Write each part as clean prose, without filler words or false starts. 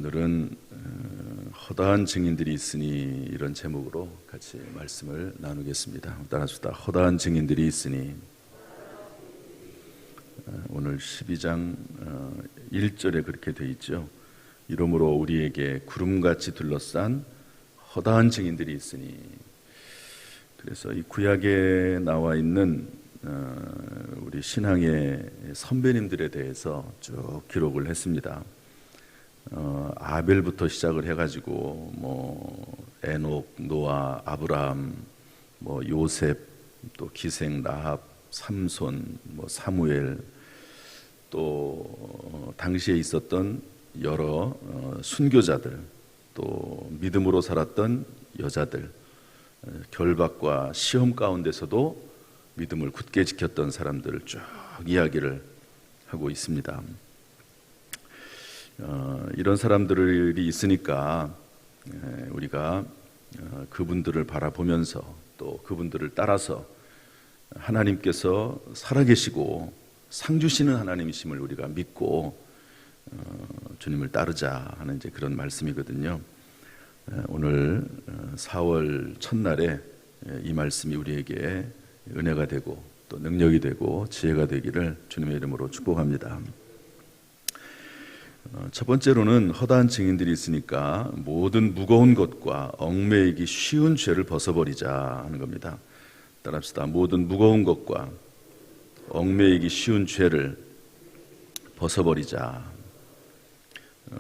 오늘은 허다한 증인들이 있으니 이런 제목으로 같이 말씀을 나누겠습니다. 따라합시다. 허다한 증인들이 있으니. 오늘 12장 1절에 그렇게 돼 있죠. 이러므로 우리에게 구름같이 둘러싼 허다한 증인들이 있으니. 그래서 이 구약에 나와 있는 우리 신앙의 선배님들에 대해서 쭉 기록을 했습니다. 아벨부터 시작을 해가지고 에녹, 노아, 아브라함, 요셉, 또 기생 라합, 삼손, 사무엘, 또 당시에 있었던 여러 순교자들, 또 믿음으로 살았던 여자들, 결박과 시험 가운데서도 믿음을 굳게 지켰던 사람들을 쭉 이야기를 하고 있습니다. 이런 사람들이 있으니까 우리가 그분들을 바라보면서 또 그분들을 따라서 하나님께서 살아계시고 상 주시는 하나님이심을 우리가 믿고 주님을 따르자 하는 이제 그런 말씀이거든요. 오늘 4월 첫날에 이 말씀이 우리에게 은혜가 되고 또 능력이 되고 지혜가 되기를 주님의 이름으로 축복합니다. 첫 번째로는 허다한 증인들이 있으니까 모든 무거운 것과 얽매이기 쉬운 죄를 벗어버리자 하는 겁니다. 따라합시다. 모든 무거운 것과 얽매이기 쉬운 죄를 벗어버리자.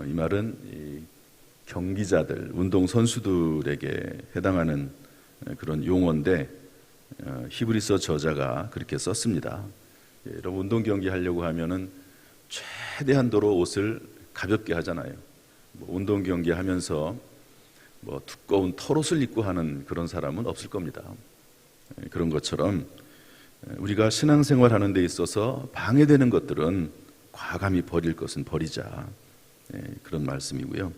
이 말은 이 경기자들, 운동선수들에게 해당하는 그런 용어인데 히브리서 저자가 그렇게 썼습니다. 여러분 운동 경기 하려고 하면은 최대한도로 옷을 가볍게 하잖아요. 운동 경기 하면서 두꺼운 털옷을 입고 하는 그런 사람은 없을 겁니다. 그런 것처럼 우리가 신앙생활 하는 데 있어서 방해되는 것들은 과감히 버릴 것은 버리자. 그런 말씀이고요.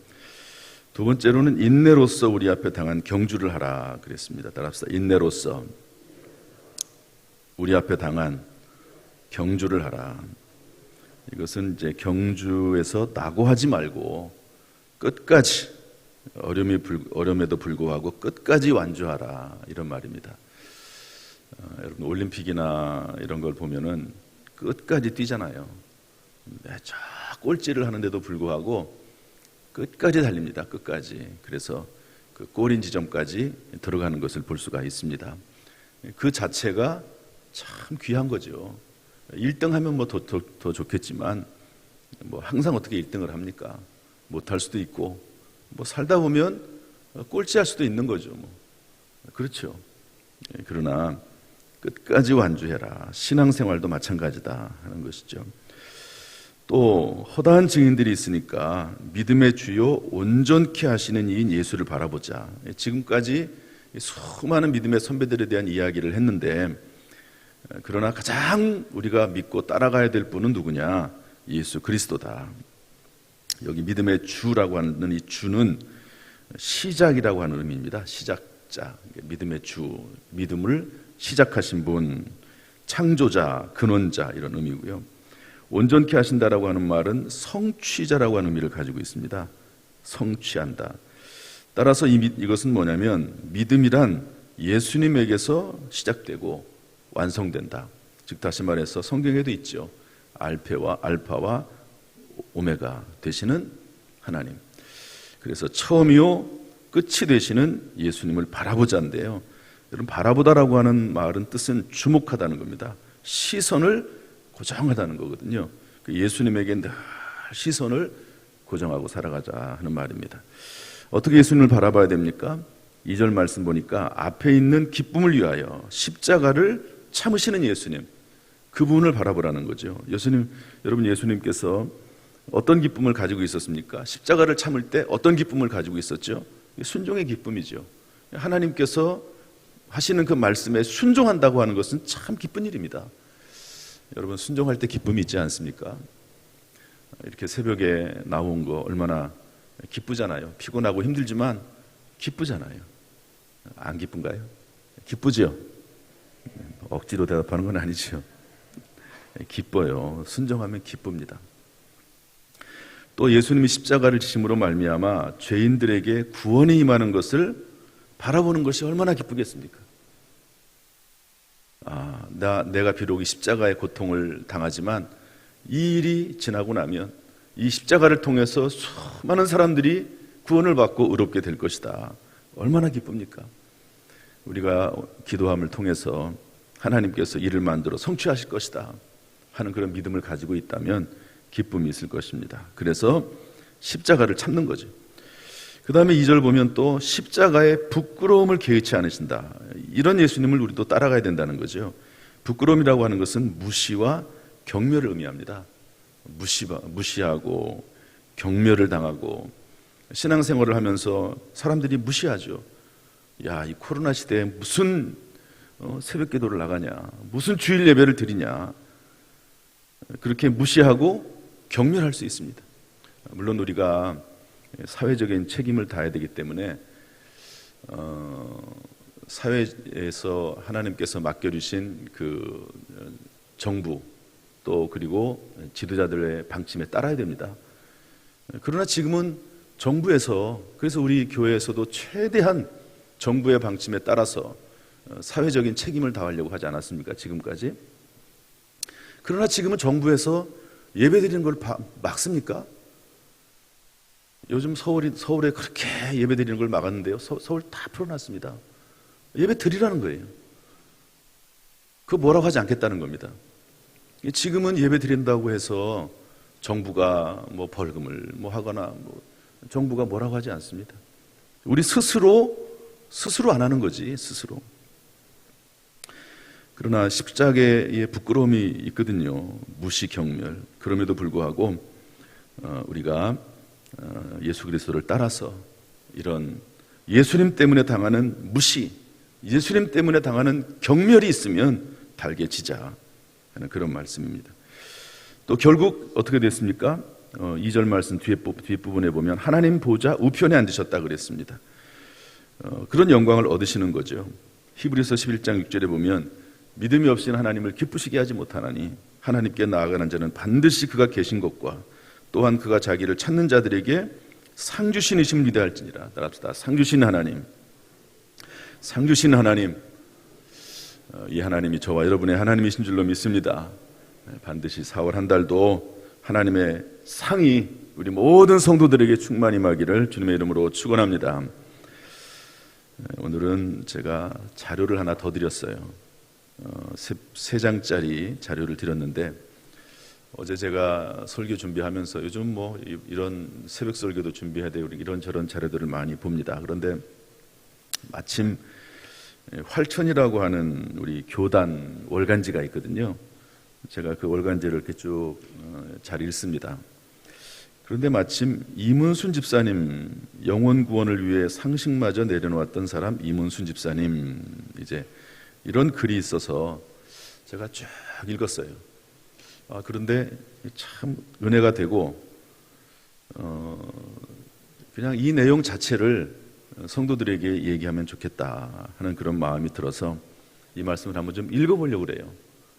두 번째로는 인내로서 우리 앞에 당한 경주를 하라 그랬습니다. 따라합시다. 인내로서 우리 앞에 당한 경주를 하라. 이것은 이제 경주에서 낙오하지 말고 끝까지 어려움에도 불구하고 끝까지 완주하라 이런 말입니다. 여러분 올림픽이나 이런 걸 보면은 끝까지 뛰잖아요. 저 꼴찌를 하는데도 불구하고 끝까지 달립니다. 끝까지. 그래서 그 골인 지점까지 들어가는 것을 볼 수가 있습니다. 그 자체가 참 귀한 거죠. 1등 하면 더 좋겠지만 항상 어떻게 1등을 합니까? 못할 수도 있고 살다 보면 꼴찌할 수도 있는 거죠. 그렇죠. 그러나 끝까지 완주해라. 신앙생활도 마찬가지다 하는 것이죠. 또 허다한 증인들이 있으니까 믿음의 주요 온전케 하시는 이인 예수를 바라보자. 지금까지 수많은 믿음의 선배들에 대한 이야기를 했는데 그러나 가장 우리가 믿고 따라가야 될 분은 누구냐? 예수 그리스도다. 여기 믿음의 주라고 하는 이 주는 시작이라고 하는 의미입니다. 시작자, 믿음의 주, 믿음을 시작하신 분, 창조자, 근원자 이런 의미고요. 온전케 하신다라고 하는 말은 성취자라고 하는 의미를 가지고 있습니다. 성취한다. 따라서 이것은 뭐냐면 믿음이란 예수님에게서 시작되고 완성된다. 즉 다시 말해서 성경에도 있죠. 알파와 오메가 되시는 하나님. 그래서 처음이요 끝이 되시는 예수님을 바라보자인데요. 여러분 바라보다라고 하는 말은 뜻은 주목하다는 겁니다. 시선을 고정하다는 거거든요. 예수님에게 늘 시선을 고정하고 살아가자 하는 말입니다. 어떻게 예수님을 바라봐야 됩니까? 2절 말씀 보니까 앞에 있는 기쁨을 위하여 십자가를 참으시는 예수님, 그분을 바라보라는 거죠. 여러분 예수님께서 어떤 기쁨을 가지고 있었습니까? 십자가를 참을 때 어떤 기쁨을 가지고 있었죠? 순종의 기쁨이죠. 하나님께서 하시는 그 말씀에 순종한다고 하는 것은 참 기쁜 일입니다. 여러분 순종할 때 기쁨이 있지 않습니까? 이렇게 새벽에 나온 거 얼마나 기쁘잖아요. 피곤하고 힘들지만 기쁘잖아요. 안 기쁜가요? 기쁘죠? 억지로 대답하는 건 아니죠. 기뻐요. 순종하면 기쁩니다. 또 예수님이 십자가를 지심으로 말미암아 죄인들에게 구원이 임하는 것을 바라보는 것이 얼마나 기쁘겠습니까? 내가 비록 이 십자가의 고통을 당하지만 이 일이 지나고 나면 이 십자가를 통해서 수많은 사람들이 구원을 받고 의롭게 될 것이다. 얼마나 기쁩니까? 우리가 기도함을 통해서 하나님께서 이를 만들어 성취하실 것이다 하는 그런 믿음을 가지고 있다면 기쁨이 있을 것입니다. 그래서 십자가를 참는 거죠. 그 다음에 2절 보면 또 십자가의 부끄러움을 개의치 않으신다. 이런 예수님을 우리도 따라가야 된다는 거죠. 부끄러움이라고 하는 것은 무시와 경멸을 의미합니다. 무시하고 경멸을 당하고 신앙생활을 하면서 사람들이 무시하죠. 야, 이 코로나 시대에 무슨 새벽 기도를 나가냐, 무슨 주일 예배를 드리냐, 그렇게 무시하고 경멸할 수 있습니다. 물론 우리가 사회적인 책임을 다해야 되기 때문에 사회에서 하나님께서 맡겨주신 그 정부 또 그리고 지도자들의 방침에 따라야 됩니다. 그러나 지금은 정부에서, 그래서 우리 교회에서도 최대한 정부의 방침에 따라서 사회적인 책임을 다하려고 하지 않았습니까? 지금까지. 그러나 지금은 정부에서 예배 드리는 걸 막습니까? 요즘 서울에 그렇게 예배 드리는 걸 막았는데요. 서울 다 풀어놨습니다. 예배 드리라는 거예요. 그거 뭐라고 하지 않겠다는 겁니다. 지금은 예배 드린다고 해서 정부가 뭐 벌금을 뭐 하거나 정부가 뭐라고 하지 않습니다. 우리 스스로 안 하는 거지, 스스로. 그러나 십자가에 부끄러움이 있거든요. 무시, 경멸. 그럼에도 불구하고 우리가 예수 그리스도를 따라서 이런 예수님 때문에 당하는 무시, 예수님 때문에 당하는 경멸이 있으면 달개지자 하는 그런 말씀입니다. 또 결국 어떻게 됐습니까? 2절 말씀 뒷부분에 보면 하나님 보좌 우편에 앉으셨다 그랬습니다. 그런 영광을 얻으시는 거죠. 히브리서 11장 6절에 보면 믿음이 없이는 하나님을 기쁘시게 하지 못하나니 하나님께 나아가는 자는 반드시 그가 계신 것과 또한 그가 자기를 찾는 자들에게 상 주시니심을 믿어할지니라. 따라합시다. 상 주신 하나님, 상 주신 하나님, 이 하나님이 저와 여러분의 하나님이신 줄로 믿습니다. 반드시 4월 한 달도 하나님의 상이 우리 모든 성도들에게 충만히 임하기를 주님의 이름으로 축원합니다. 오늘은 제가 자료를 하나 더 드렸어요. 3장짜리 자료를 드렸는데 어제 제가 설교 준비하면서 요즘 뭐 이런 새벽 설교도 준비해야 되고 이런저런 자료들을 많이 봅니다. 그런데 마침 활천이라고 하는 우리 교단 월간지가 있거든요. 제가 그 월간지를 이렇게 쭉 잘 읽습니다. 그런데 마침 이문순 집사님, 영혼 구원을 위해 상식마저 내려놓았던 사람 이문순 집사님, 이제 이런 글이 있어서 제가 쭉 읽었어요. 그런데 참 은혜가 되고 그냥 이 내용 자체를 성도들에게 얘기하면 좋겠다 하는 그런 마음이 들어서 이 말씀을 한번 좀 읽어보려고 그래요.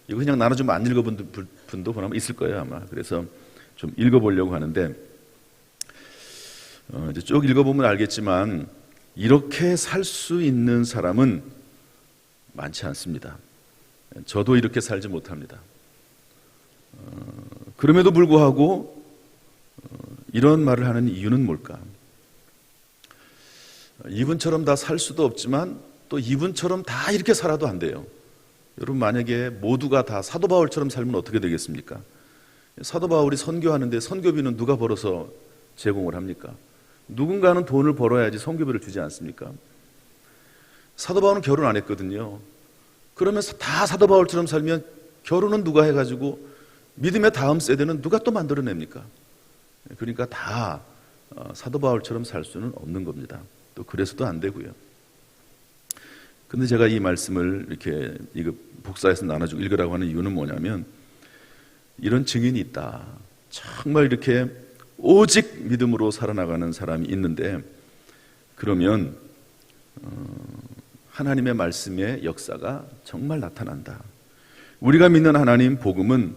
이거 그냥 나눠주면 안 읽어본 분도 보면 있을 거예요 아마. 그래서 좀 읽어보려고 하는데 이제 쭉 읽어보면 알겠지만 이렇게 살 수 있는 사람은 많지 않습니다. 저도 이렇게 살지 못합니다. 그럼에도 불구하고 이런 말을 하는 이유는 뭘까? 이분처럼 다 살 수도 없지만 또 이분처럼 다 이렇게 살아도 안 돼요. 여러분 만약에 모두가 다 사도 바울처럼 살면 어떻게 되겠습니까? 사도 바울이 선교하는데 선교비는 누가 벌어서 제공을 합니까? 누군가는 돈을 벌어야지 선교비를 주지 않습니까? 사도 바울은 결혼 안 했거든요. 그러면 다 사도 바울처럼 살면 결혼은 누가 해가지고 믿음의 다음 세대는 누가 또 만들어냅니까? 그러니까 다 사도 바울처럼 살 수는 없는 겁니다. 또 그래서도 안 되고요. 근데 제가 이 말씀을 이렇게 이거 복사해서 나눠주고 읽으라고 하는 이유는 뭐냐면 이런 증인이 있다. 정말 이렇게 오직 믿음으로 살아나가는 사람이 있는데 그러면 하나님의 말씀의 역사가 정말 나타난다. 우리가 믿는 하나님 복음은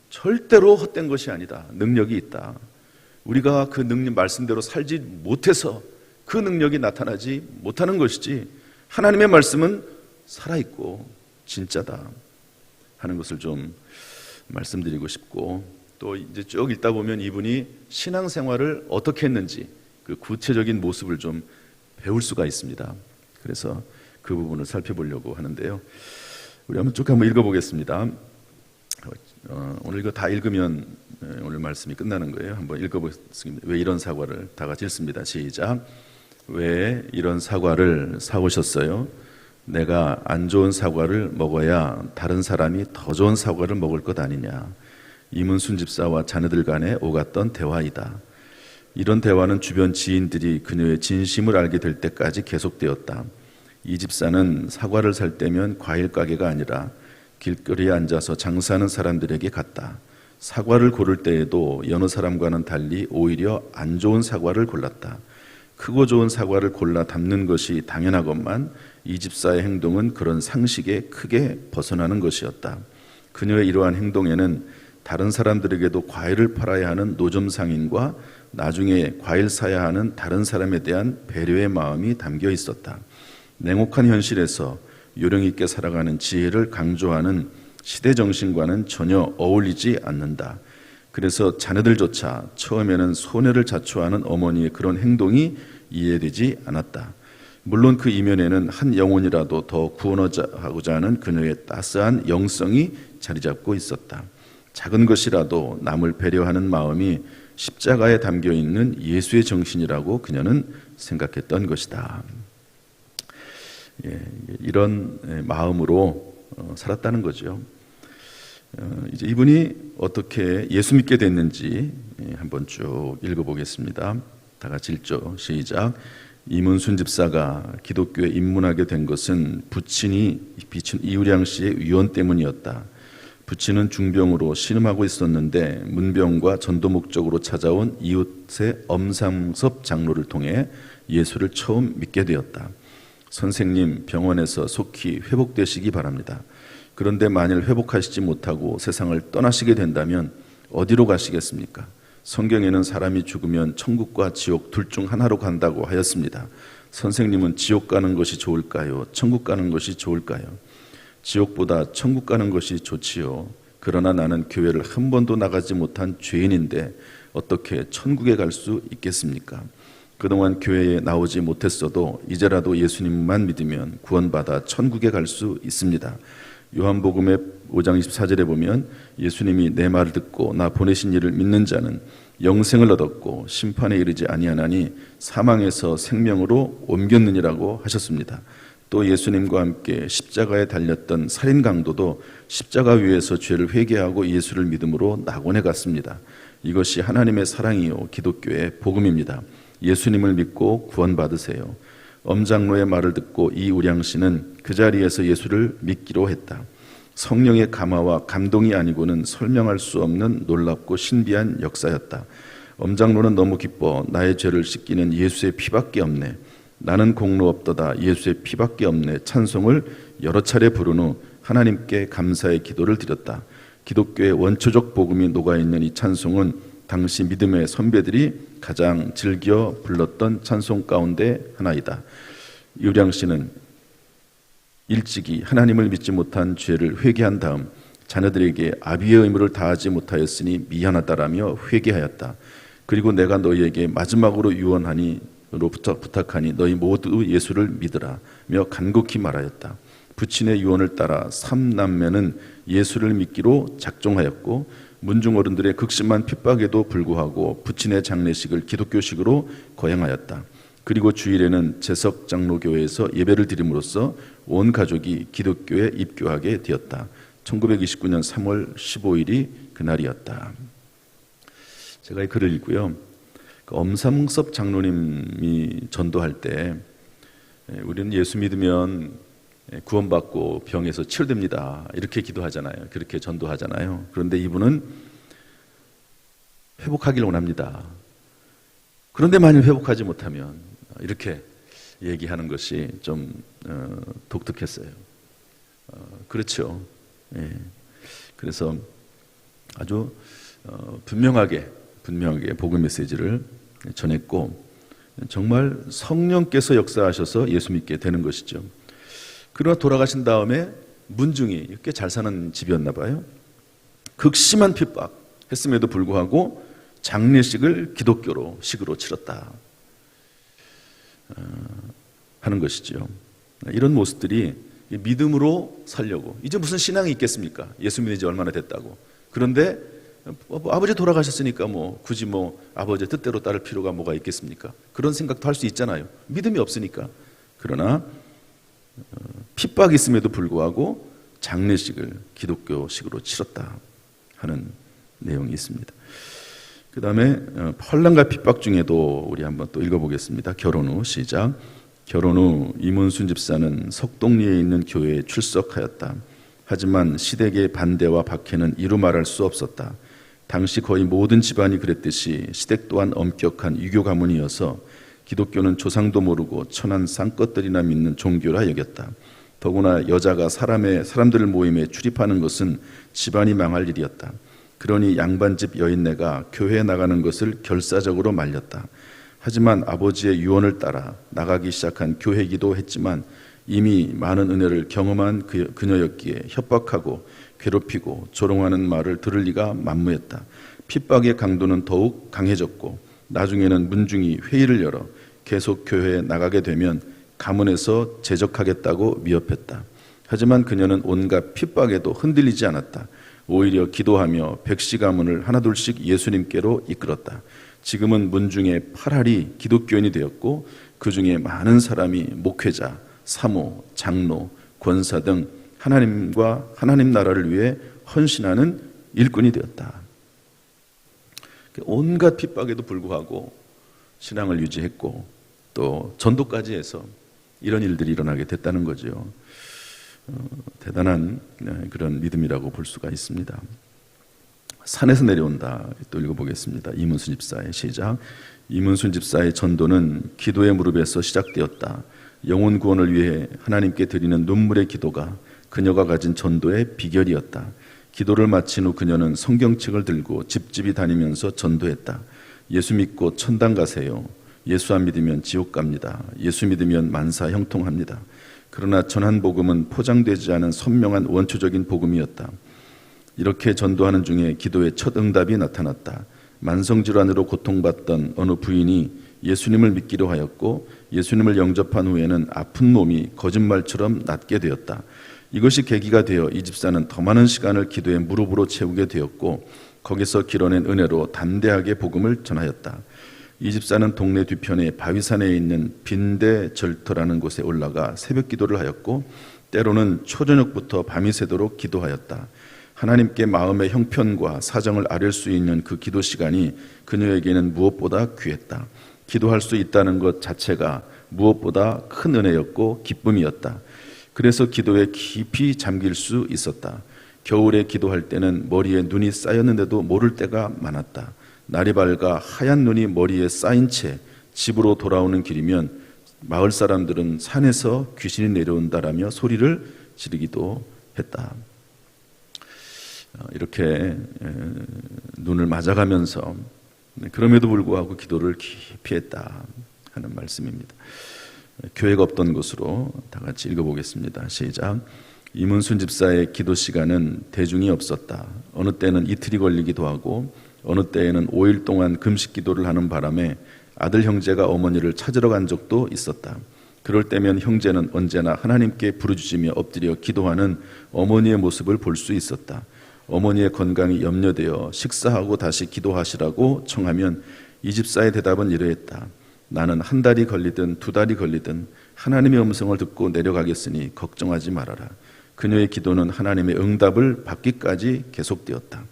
절대로 헛된 것이 아니다. 능력이 있다. 우리가 그 능력 말씀대로 살지 못해서 그 능력이 나타나지 못하는 것이지, 하나님의 말씀은 살아있고 진짜다 하는 것을 좀 말씀드리고 싶고, 또 이제 쭉 읽다 보면 이분이 신앙생활을 어떻게 했는지 그 구체적인 모습을 좀 배울 수가 있습니다. 그래서 그 부분을 살펴보려고 하는데요. 우리 한번 쭉 한번 읽어보겠습니다. 오늘 이거 다 읽으면 오늘 말씀이 끝나는 거예요. 한번 읽어보겠습니다. 왜 이런 사과를, 다 같이 읽습니다. 시작. 왜 이런 사과를 사오셨어요? 내가 안 좋은 사과를 먹어야 다른 사람이 더 좋은 사과를 먹을 것 아니냐. 이문순 집사와 자녀들 간에 오갔던 대화이다. 이런 대화는 주변 지인들이 그녀의 진심을 알게 될 때까지 계속되었다. 이 집사는 사과를 살 때면 과일 가게가 아니라 길거리에 앉아서 장사하는 사람들에게 갔다. 사과를 고를 때에도 여느 사람과는 달리 오히려 안 좋은 사과를 골랐다. 크고 좋은 사과를 골라 담는 것이 당연하건만 이 집사의 행동은 그런 상식에 크게 벗어나는 것이었다. 그녀의 이러한 행동에는 다른 사람들에게도 과일을 팔아야 하는 노점 상인과 나중에 과일 사야 하는 다른 사람에 대한 배려의 마음이 담겨 있었다. 냉혹한 현실에서 요령 있게 살아가는 지혜를 강조하는 시대 정신과는 전혀 어울리지 않는다. 그래서 자녀들조차 처음에는 소녀를 자초하는 어머니의 그런 행동이 이해되지 않았다. 물론 그 이면에는 한 영혼이라도 더 구원하고자 하는 그녀의 따스한 영성이 자리 잡고 있었다. 작은 것이라도 남을 배려하는 마음이 십자가에 담겨 있는 예수의 정신이라고 그녀는 생각했던 것이다. 이런 마음으로 살았다는 거죠. 이제 이분이 어떻게 예수 믿게 됐는지 한번 쭉 읽어보겠습니다. 다 같이 읽죠. 시작. 이문순 집사가 기독교에 입문하게 된 것은 부친이 이우량 씨의 위원 때문이었다. 부친은 중병으로 신음하고 있었는데 문병과 전도 목적으로 찾아온 이웃의 엄삼섭 장로를 통해 예수를 처음 믿게 되었다. 선생님, 병원에서 속히 회복되시기 바랍니다. 그런데 만일 회복하시지 못하고 세상을 떠나시게 된다면 어디로 가시겠습니까? 성경에는 사람이 죽으면 천국과 지옥 둘 중 하나로 간다고 하였습니다. 선생님은 지옥 가는 것이 좋을까요? 천국 가는 것이 좋을까요? 지옥보다 천국 가는 것이 좋지요. 그러나 나는 교회를 한 번도 나가지 못한 죄인인데 어떻게 천국에 갈 수 있겠습니까? 그동안 교회에 나오지 못했어도 이제라도 예수님만 믿으면 구원받아 천국에 갈 수 있습니다. 요한복음의 5장 24절에 보면 예수님이 내 말을 듣고 나 보내신 이를 믿는 자는 영생을 얻었고 심판에 이르지 아니하나니 사망에서 생명으로 옮겼느니라고 하셨습니다. 또 예수님과 함께 십자가에 달렸던 살인 강도도 십자가 위에서 죄를 회개하고 예수를 믿음으로 낙원에 갔습니다. 이것이 하나님의 사랑이요 기독교의 복음입니다. 예수님을 믿고 구원받으세요. 엄장로의 말을 듣고 이우량 씨는 그 자리에서 예수를 믿기로 했다. 성령의 감화와 감동이 아니고는 설명할 수 없는 놀랍고 신비한 역사였다. 엄장로는 너무 기뻐 나의 죄를 씻기는 예수의 피밖에 없네. 나는 공로 없도다 예수의 피밖에 없네. 찬송을 여러 차례 부른 후 하나님께 감사의 기도를 드렸다. 기독교의 원초적 복음이 녹아있는 이 찬송은 당시 믿음의 선배들이 가장 즐겨 불렀던 찬송 가운데 하나이다. 이우량 씨는 일찍이 하나님을 믿지 못한 죄를 회개한 다음 자녀들에게 아비의 의무를 다하지 못하였으니 미안하다라며 회개하였다. 그리고 내가 너희에게 마지막으로 유언하니로부터 부탁하니 너희 모두 예수를 믿으라며 간곡히 말하였다. 부친의 유언을 따라 3남매는 예수를 믿기로 작정하였고 문중 어른들의 극심한 핍박에도 불구하고 부친의 장례식을 기독교식으로 거행하였다. 그리고 주일에는 재석 장로교회에서 예배를 드림으로써 온 가족이 기독교에 입교하게 되었다. 1929년 3월 15일이 그날이었다. 제가 이 글을 읽고요. 엄삼섭 장로님이 전도할 때 우리는 예수 믿으면 구원받고 병에서 치료됩니다. 이렇게 기도하잖아요. 그렇게 전도하잖아요. 그런데 이분은 회복하길 원합니다. 그런데 만일 회복하지 못하면 이렇게 얘기하는 것이 좀 독특했어요. 그렇죠. 예. 그래서 아주 분명하게 복음 메시지를 전했고 정말 성령께서 역사하셔서 예수 믿게 되는 것이죠. 그러나 돌아가신 다음에 문중이 꽤 잘 사는 집이었나 봐요. 극심한 핍박했음에도 불구하고 장례식을 기독교로 식으로 치렀다 하는 것이죠. 이런 모습들이 믿음으로 살려고, 이제 무슨 신앙이 있겠습니까? 예수 믿은 지 얼마나 됐다고. 그런데 아버지 돌아가셨으니까 굳이 아버지의 뜻대로 따를 필요가 뭐가 있겠습니까? 그런 생각도 할 수 있잖아요. 믿음이 없으니까. 그러나 핍박이 있음에도 불구하고 장례식을 기독교식으로 치렀다 하는 내용이 있습니다. 그 다음에 환난과 핍박 중에도 우리 한번 또 읽어보겠습니다. 결혼 후 시작. 결혼 후 이문순 집사는 석동리에 있는 교회에 출석하였다. 하지만 시댁의 반대와 박해는 이루 말할 수 없었다. 당시 거의 모든 집안이 그랬듯이 시댁 또한 엄격한 유교 가문이어서 기독교는 조상도 모르고 천한 쌍것들이나 믿는 종교라 여겼다. 더구나 여자가 사람들 모임에 출입하는 것은 집안이 망할 일이었다. 그러니 양반집 여인네가 교회에 나가는 것을 결사적으로 말렸다. 하지만 아버지의 유언을 따라 나가기 시작한 교회이기도 했지만 이미 많은 은혜를 경험한 그녀였기에 협박하고 괴롭히고 조롱하는 말을 들을 리가 만무했다. 핍박의 강도는 더욱 강해졌고 나중에는 문중이 회의를 열어 계속 교회에 나가게 되면 가문에서 제적하겠다고 위협했다. 하지만 그녀는 온갖 핍박에도 흔들리지 않았다. 오히려 기도하며 백시 가문을 하나둘씩 예수님께로 이끌었다. 지금은 문중의 8할이 기독교인이 되었고 그 중에 많은 사람이 목회자, 사모, 장로, 권사 등 하나님 나라를 위해 헌신하는 일꾼이 되었다. 온갖 핍박에도 불구하고 신앙을 유지했고 또 전도까지 해서 이런 일들이 일어나게 됐다는 거죠. 대단한 그런 믿음이라고 볼 수가 있습니다. 산에서 내려온다. 또 읽어보겠습니다. 이문순 집사의 시작. 이문순 집사의 전도는 기도의 무릎에서 시작되었다. 영혼 구원을 위해 하나님께 드리는 눈물의 기도가 그녀가 가진 전도의 비결이었다. 기도를 마친 후 그녀는 성경책을 들고 집집이 다니면서 전도했다. 예수 믿고 천당 가세요. 예수 안 믿으면 지옥 갑니다. 예수 믿으면 만사 형통합니다. 그러나 전한 복음은 포장되지 않은 선명한 원초적인 복음이었다. 이렇게 전도하는 중에 기도의 첫 응답이 나타났다. 만성질환으로 고통받던 어느 부인이 예수님을 믿기로 하였고 예수님을 영접한 후에는 아픈 몸이 거짓말처럼 낫게 되었다. 이것이 계기가 되어 이 집사는 더 많은 시간을 기도의 무릎으로 채우게 되었고 거기서 길어낸 은혜로 담대하게 복음을 전하였다. 이 집사는 동네 뒤편에 바위산에 있는 빈대절터라는 곳에 올라가 새벽 기도를 하였고 때로는 초저녁부터 밤이 새도록 기도하였다. 하나님께 마음의 형편과 사정을 아뢰 수 있는 그 기도 시간이 그녀에게는 무엇보다 귀했다. 기도할 수 있다는 것 자체가 무엇보다 큰 은혜였고 기쁨이었다. 그래서 기도에 깊이 잠길 수 있었다. 겨울에 기도할 때는 머리에 눈이 쌓였는데도 모를 때가 많았다. 날이 밝아 하얀 눈이 머리에 쌓인 채 집으로 돌아오는 길이면 마을 사람들은 산에서 귀신이 내려온다라며 소리를 지르기도 했다. 이렇게 눈을 맞아가면서 그럼에도 불구하고 기도를 깊이 했다 하는 말씀입니다. 교회가 없던 곳으로 다 같이 읽어보겠습니다. 시작. 이문순 집사의 기도 시간은 대중이 없었다. 어느 때는 이틀이 걸리기도 하고 어느 때에는 5일 동안 금식 기도를 하는 바람에 아들 형제가 어머니를 찾으러 간 적도 있었다. 그럴 때면 형제는 언제나 하나님께 부르짖으며 엎드려 기도하는 어머니의 모습을 볼 수 있었다. 어머니의 건강이 염려되어 식사하고 다시 기도하시라고 청하면 이 집사의 대답은 이러했다. 나는 한 달이 걸리든 두 달이 걸리든 하나님의 음성을 듣고 내려가겠으니 걱정하지 말아라. 그녀의 기도는 하나님의 응답을 받기까지 계속되었다.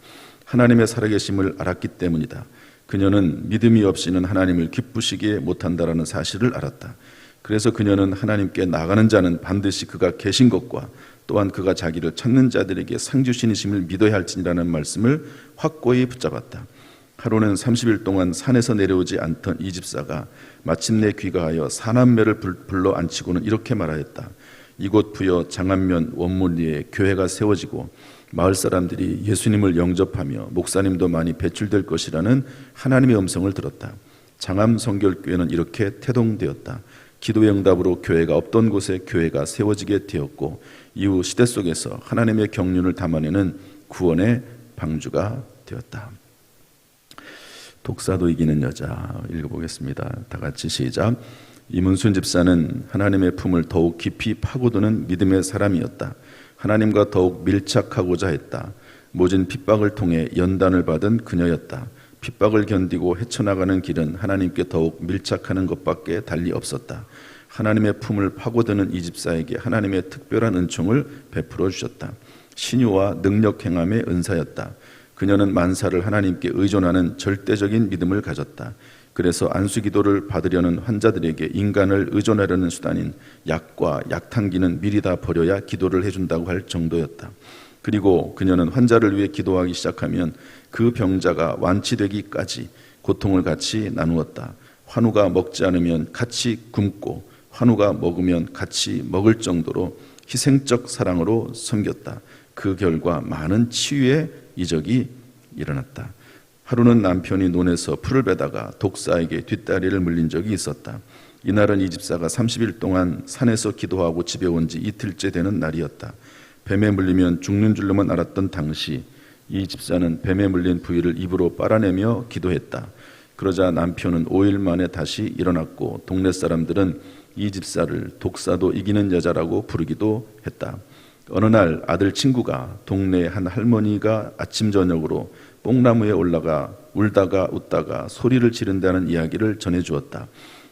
하나님의 살아계심을 알았기 때문이다. 그녀는 믿음이 없이는 하나님을 기쁘시게 못한다라는 사실을 알았다. 그래서 그녀는 하나님께 나가는 자는 반드시 그가 계신 것과 또한 그가 자기를 찾는 자들에게 상 주시니심을 믿어야 할지니라는 말씀을 확고히 붙잡았다. 하루는 30일 동안 산에서 내려오지 않던 이 집사가 마침내 귀가하여 사남매를 불러 앉히고는 이렇게 말하였다. 이곳 부여 장안면 원문리에 교회가 세워지고 마을 사람들이 예수님을 영접하며 목사님도 많이 배출될 것이라는 하나님의 음성을 들었다. 장암 성결교회는 이렇게 태동되었다. 기도의 응답으로 교회가 없던 곳에 교회가 세워지게 되었고 이후 시대 속에서 하나님의 경륜을 담아내는 구원의 방주가 되었다. 독사도 이기는 여자 읽어보겠습니다. 다 같이 시작. 이문순 집사는 하나님의 품을 더욱 깊이 파고드는 믿음의 사람이었다. 하나님과 더욱 밀착하고자 했다. 모진 핍박을 통해 연단을 받은 그녀였다. 핍박을 견디고 헤쳐나가는 길은 하나님께 더욱 밀착하는 것밖에 달리 없었다. 하나님의 품을 파고드는 이 집사에게 하나님의 특별한 은총을 베풀어 주셨다. 신유와 능력 행함의 은사였다. 그녀는 만사를 하나님께 의존하는 절대적인 믿음을 가졌다. 그래서 안수기도를 받으려는 환자들에게 인간을 의존하려는 수단인 약과 약탕기는 미리 다 버려야 기도를 해준다고 할 정도였다. 그리고 그녀는 환자를 위해 기도하기 시작하면 그 병자가 완치되기까지 고통을 같이 나누었다. 환우가 먹지 않으면 같이 굶고 환우가 먹으면 같이 먹을 정도로 희생적 사랑으로 섬겼다. 그 결과 많은 치유의 이적이 일어났다. 하루는 남편이 논에서 풀을 베다가 독사에게 뒷다리를 물린 적이 있었다. 이날은 이 집사가 30일 동안 산에서 기도하고 집에 온 지 이틀째 되는 날이었다. 뱀에 물리면 죽는 줄로만 알았던 당시 이 집사는 뱀에 물린 부위를 입으로 빨아내며 기도했다. 그러자 남편은 5일 만에 다시 일어났고 동네 사람들은 이 집사를 독사도 이기는 여자라고 부르기도 했다. 어느 날 아들 친구가 동네 한 할머니가 아침 저녁으로 뽕나무에 올라가 울다가 웃다가 소리를 지른다는 이야기를 전해주었다.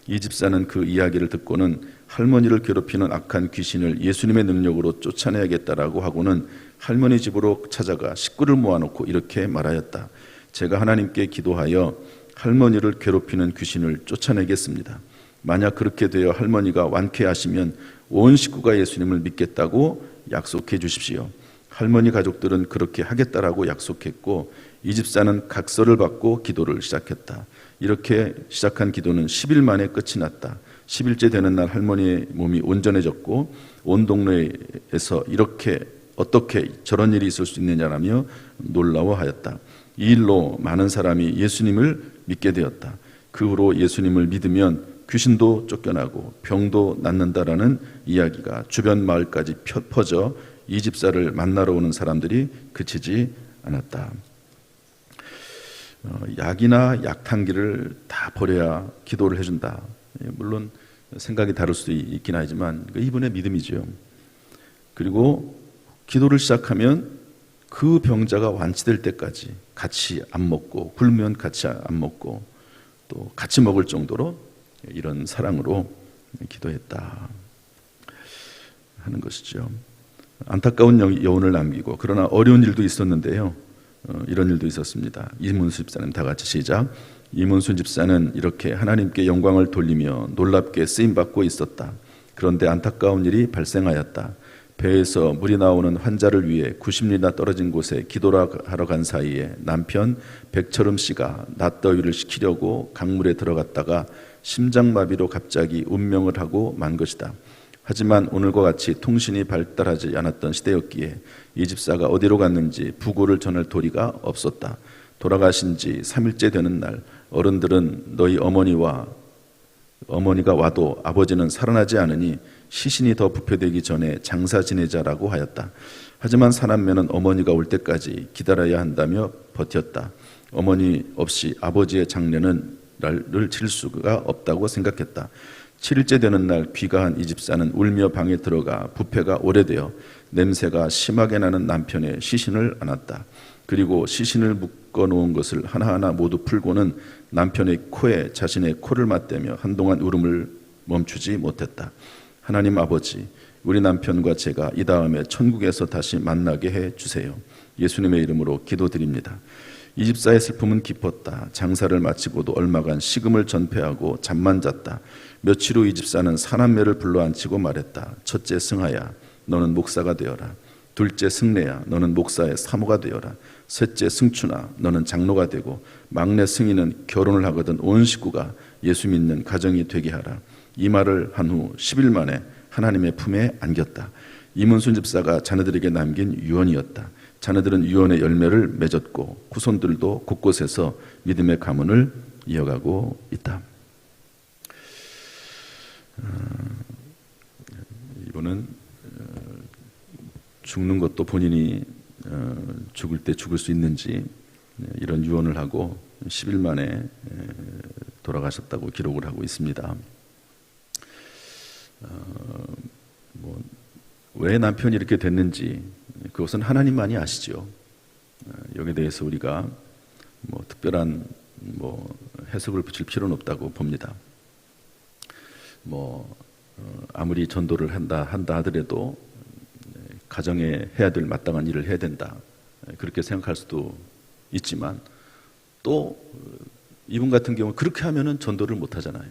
이 집사는 그 이야기를 듣고는 할머니를 괴롭히는 악한 귀신을 예수님의 능력으로 쫓아내야겠다라고 하고는 할머니 집으로 찾아가 식구를 모아놓고 이렇게 말하였다. 제가 하나님께 기도하여 할머니를 괴롭히는 귀신을 쫓아내겠습니다. 만약 그렇게 되어 할머니가 완쾌하시면 온 식구가 예수님을 믿겠다고 약속해 주십시오. 할머니 가족들은 그렇게 하겠다라고 약속했고 이 집사는 각서를 받고 기도를 시작했다. 이렇게 시작한 기도는 10일 만에 끝이 났다. 10일째 되는 날 할머니의 몸이 온전해졌고 온 동네에서 이렇게 어떻게 저런 일이 있을 수 있느냐라며 놀라워하였다. 이 일로 많은 사람이 예수님을 믿게 되었다. 그 후로 예수님을 믿으면 귀신도 쫓겨나고 병도 낫는다라는 이야기가 주변 마을까지 퍼져 이 집사를 만나러 오는 사람들이 그치지 않았다. 약이나 약탕기를 다 버려야 기도를 해준다. 물론 생각이 다를 수도 있긴 하지만 이분의 믿음이죠. 그리고 기도를 시작하면 그 병자가 완치될 때까지 같이 안 먹고 굶으면 같이 안 먹고 또 같이 먹을 정도로 이런 사랑으로 기도했다 하는 것이죠. 안타까운 여운을 남기고 그러나 어려운 일도 있었는데요. 이런 일도 있었습니다. 이문수 집사님 다 같이 시작. 이문수 집사는 이렇게 하나님께 영광을 돌리며 놀랍게 쓰임받고 있었다. 그런데 안타까운 일이 발생하였다. 배에서 물이 나오는 환자를 위해 90리나 떨어진 곳에 기도를 하러 간 사이에 남편 백철음 씨가 낮더위를 식히려고 강물에 들어갔다가 심장마비로 갑자기 운명을 하고 만 것이다. 하지만 오늘과 같이 통신이 발달하지 않았던 시대였기에 이 집사가 어디로 갔는지 부고를 전할 도리가 없었다. 돌아가신 지 3일째 되는 날 어른들은 너희 어머니가 와도 아버지는 살아나지 않으니 시신이 더 부패되기 전에 장사 지내자라고 하였다. 하지만 사남매는 어머니가 올 때까지 기다려야 한다며 버텼다. 어머니 없이 아버지의 장례는 날을 칠 수가 없다고 생각했다. 7일째 되는 날 귀가한 이 집사는 울며 방에 들어가 부패가 오래되어 냄새가 심하게 나는 남편의 시신을 안았다. 그리고 시신을 묶어놓은 것을 하나하나 모두 풀고는 남편의 코에 자신의 코를 맞대며 한동안 울음을 멈추지 못했다. 하나님 아버지, 우리 남편과 제가 이 다음에 천국에서 다시 만나게 해주세요. 예수님의 이름으로 기도드립니다. 이 집사의 슬픔은 깊었다. 장사를 마치고도 얼마간 식음을 전폐하고 잠만 잤다. 며칠 후 이 집사는 사남매를 불러앉히고 말했다. 첫째 승하야, 너는 목사가 되어라. 둘째 승래야, 너는 목사의 사모가 되어라. 셋째 승춘아, 너는 장로가 되고 막내 승희는 결혼을 하거든 온 식구가 예수 믿는 가정이 되게 하라. 이 말을 한 후 10일 만에 하나님의 품에 안겼다. 이문순 집사가 자녀들에게 남긴 유언이었다. 자녀들은 유언의 열매를 맺었고 후손들도 곳곳에서 믿음의 가문을 이어가고 있다. 이분은 죽는 것도 본인이 죽을 때 죽을 수 있는지 이런 유언을 하고 10일 만에 돌아가셨다고 기록을 하고 있습니다. 왜 남편이 이렇게 됐는지 그것은 하나님만이 아시죠. 여기에 대해서 우리가 특별한 해석을 붙일 필요는 없다고 봅니다. 아무리 전도를 한다 하더라도 가정에 해야 될 마땅한 일을 해야 된다, 그렇게 생각할 수도 있지만 또 이분 같은 경우 그렇게 하면은 전도를 못 하잖아요.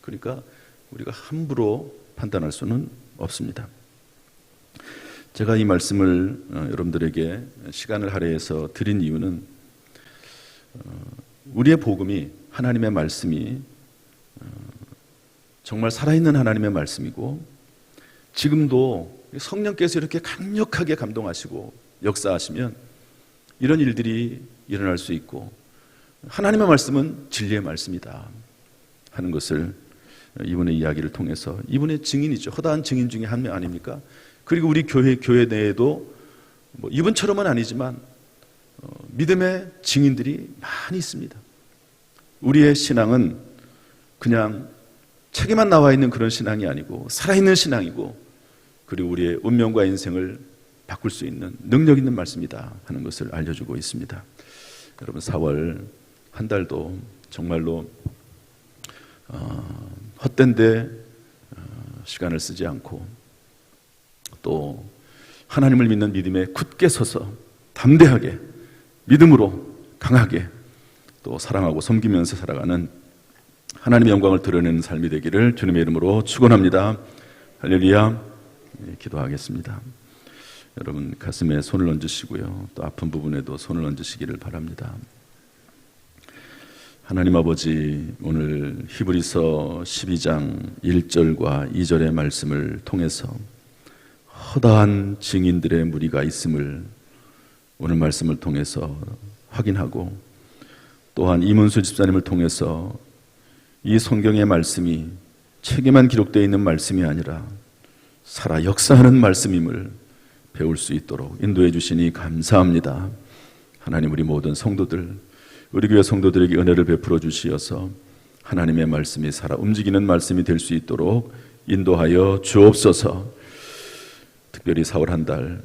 그러니까 우리가 함부로 판단할 수는 없습니다. 제가 이 말씀을 여러분들에게 시간을 할애해서 드린 이유는 우리의 복음이, 하나님의 말씀이 정말 살아있는 하나님의 말씀이고 지금도 성령께서 이렇게 강력하게 감동하시고 역사하시면 이런 일들이 일어날 수 있고 하나님의 말씀은 진리의 말씀이다 하는 것을 이분의 이야기를 통해서, 이분의 증인이죠. 허다한 증인 중에 한 명 아닙니까? 그리고 우리 교회 내에도 이분처럼은 아니지만 믿음의 증인들이 많이 있습니다. 우리의 신앙은 그냥 책에만 나와 있는 그런 신앙이 아니고 살아있는 신앙이고, 그리고 우리의 운명과 인생을 바꿀 수 있는 능력 있는 말씀이다 하는 것을 알려주고 있습니다. 여러분, 4월 한 달도 정말로 헛된데 시간을 쓰지 않고 또 하나님을 믿는 믿음에 굳게 서서 담대하게 믿음으로 강하게 또 사랑하고 섬기면서 살아가는 하나님의 영광을 드러내는 삶이 되기를 주님의 이름으로 축원합니다. 할렐루야. 기도하겠습니다. 여러분 가슴에 손을 얹으시고요, 또 아픈 부분에도 손을 얹으시기를 바랍니다. 하나님 아버지, 오늘 히브리서 12장 1절과 2절의 말씀을 통해서 허다한 증인들의 무리가 있음을 오늘 말씀을 통해서 확인하고, 또한 이문수 집사님을 통해서 이 성경의 말씀이 책에만 기록되어 있는 말씀이 아니라 살아 역사하는 말씀임을 배울 수 있도록 인도해 주시니 감사합니다. 하나님, 우리 모든 성도들, 우리 교회 성도들에게 은혜를 베풀어 주시어서 하나님의 말씀이 살아 움직이는 말씀이 될 수 있도록 인도하여 주옵소서. 특별히 4월 한 달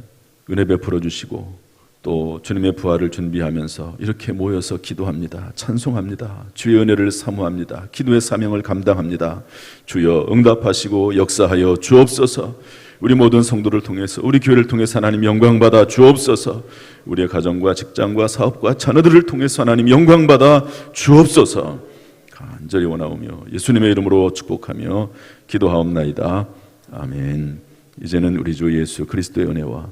은혜 베풀어 주시고 또 주님의 부활을 준비하면서 이렇게 모여서 기도합니다. 찬송합니다. 주의 은혜를 사모합니다. 기도의 사명을 감당합니다. 주여 응답하시고 역사하여 주옵소서. 우리 모든 성도를 통해서, 우리 교회를 통해서 하나님 영광받아 주옵소서. 우리의 가정과 직장과 사업과 자녀들을 통해서 하나님 영광받아 주옵소서. 간절히 원하오며 예수님의 이름으로 축복하며 기도하옵나이다. 아멘. 이제는 우리 주 예수 그리스도의 은혜와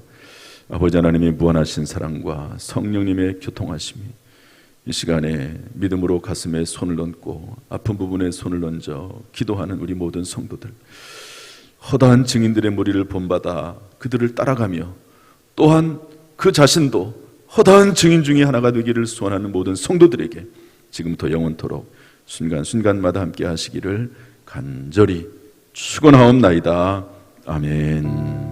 아버지 하나님의 무한하신 사랑과 성령님의 교통하심이 이 시간에 믿음으로 가슴에 손을 얹고 아픈 부분에 손을 얹어 기도하는 우리 모든 성도들, 허다한 증인들의 무리를 본받아 그들을 따라가며 또한 그 자신도 허다한 증인 중에 하나가 되기를 소원하는 모든 성도들에게 지금부터 영원토록 순간순간마다 함께 하시기를 간절히 축원하옵나이다. 아멘.